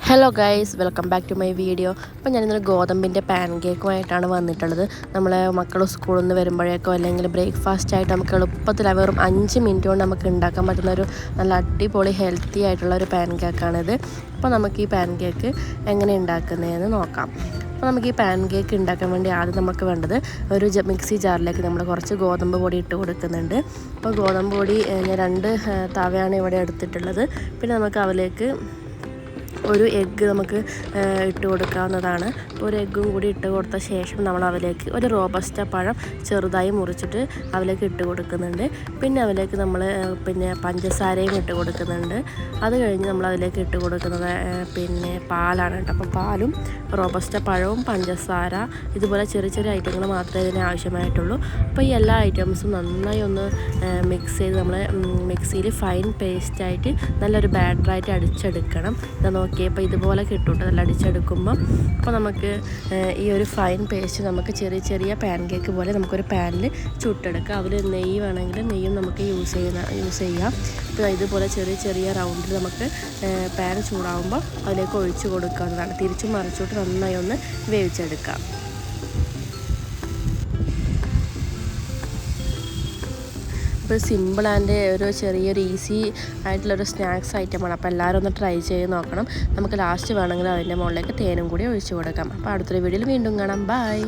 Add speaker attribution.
Speaker 1: Hello guys, welcome back to my video. അപ്പോൾ ഞാനിന്നൊരു ഗോതമ്പിൻ്റെ pan കേക്കുമായിട്ടാണ് വന്നിട്ടുള്ളത്. നമ്മളെ മക്കൾ സ്കൂളിൽ നിന്ന് വരുമ്പോഴേക്കോ അല്ലെങ്കിൽ ബ്രേക്ക്ഫാസ്റ്റ് ആയിട്ട് നമുക്ക് എളുപ്പത്തിൽ വെറും 5 മിനിറ്റ് കൊണ്ട് നമുക്ക് ഉണ്ടാക്കാൻ പറ്റുന്ന ഒരു നല്ല അടിപൊളി ഹെൽത്തി ആയിട്ടുള്ള ഒരു പാൻ കേക്കാണിത്. അപ്പോൾ നമുക്ക് ഈ പാൻ കേക്ക് എങ്ങനെ ഉണ്ടാക്കുന്നതെന്ന് നോക്കാം. അപ്പോൾ നമുക്ക് ഈ പാൻ കേക്ക് ഉണ്ടാക്കാൻ വേണ്ടി ആദ്യം നമുക്ക് വേണ്ടത് ഒരു മിക്സി ജാറിലേക്ക് നമ്മൾ കുറച്ച് ഗോതമ്പ് പൊടി ഇട്ട് കൊടുക്കുന്നുണ്ട്. അപ്പോൾ ഗോതമ്പ് പൊടി ഞാൻ 2 തവയാണ് ഇവിടെ എടുത്തിട്ടുള്ളത്. പിന്നെ നമുക്ക് അതിലേക്ക് ഒരു എഗ്ഗ് നമുക്ക് ഇട്ട് കൊടുക്കാവുന്നതാണ്. ഒരു എഗ്ഗും കൂടി ഇട്ട് കൊടുത്ത ശേഷം നമ്മൾ അതിലേക്ക് ഒരു റോബസ്റ്റ പഴം ചെറുതായി മുറിച്ചിട്ട് അതിലേക്ക് ഇട്ട് കൊടുക്കുന്നുണ്ട്. പിന്നെ അതിലേക്ക് നമ്മൾ പഞ്ചസാരയും ഇട്ട് കൊടുക്കുന്നുണ്ട്. അത് കഴിഞ്ഞ് നമ്മൾ അതിലേക്ക് ഇട്ട് കൊടുക്കുന്നത് പാലാണ് കേട്ടോ. അപ്പോൾ പാലും റോബസ്റ്റ പഴവും പഞ്ചസാര ഇതുപോലെ ചെറിയ ചെറിയ ഐറ്റങ്ങൾ മാത്രമേ ഇതിന് ആവശ്യമായിട്ടുള്ളൂ. അപ്പോൾ ഈ എല്ലാ ഐറ്റംസും നന്നായി ഒന്ന് മിക്സ് ചെയ്ത് നമ്മൾ മിക്സിയിൽ ഫൈൻ പേസ്റ്റായിട്ട് നല്ലൊരു ബാറ്ററായിട്ട് അടിച്ചെടുക്കണം. അപ്പോൾ ഇതുപോലെ കിട്ടും നല്ല അടിച്ചെടുക്കുമ്പോൾ. അപ്പോൾ നമുക്ക് ഈ ഒരു ഫൈൻ പേസ്റ്റ് നമുക്ക് ചെറിയ ചെറിയ പാൻ കേക്ക് പോലെ നമുക്കൊരു പാനിൽ ചുട്ടെടുക്കാം. അതിൽ നെയ്യ് വേണമെങ്കിൽ നെയ്യും നമുക്ക് യൂസ് ചെയ്യാം. അപ്പോൾ ഇതുപോലെ ചെറിയ ചെറിയ റൗണ്ടിൽ നമുക്ക് പാൻ ചൂടാകുമ്പോൾ അതിലേക്ക് ഒഴിച്ച് കൊടുക്കാവുന്നതാണ്. തിരിച്ചും മറിച്ചോട്ട് നന്നായി ഒന്ന് വേവിച്ചെടുക്കാം. ഇപ്പോൾ സിമ്പിൾ ആൻഡ് ഒരു ചെറിയൊരു ഈസി ആയിട്ടുള്ളൊരു സ്നാക്സ് ഐറ്റമാണ്. അപ്പോൾ എല്ലാവരും ഒന്ന് ട്രൈ ചെയ്ത് നോക്കണം. നമുക്ക് ലാസ്റ്റ് വേണമെങ്കിൽ അതിൻ്റെ മുകളിലേക്ക് തേനും കൂടി ഒഴിച്ച് കൊടുക്കാം. അപ്പോൾ അടുത്തൊരു വീഡിയോയിൽ വീണ്ടും കാണാം. ബൈ.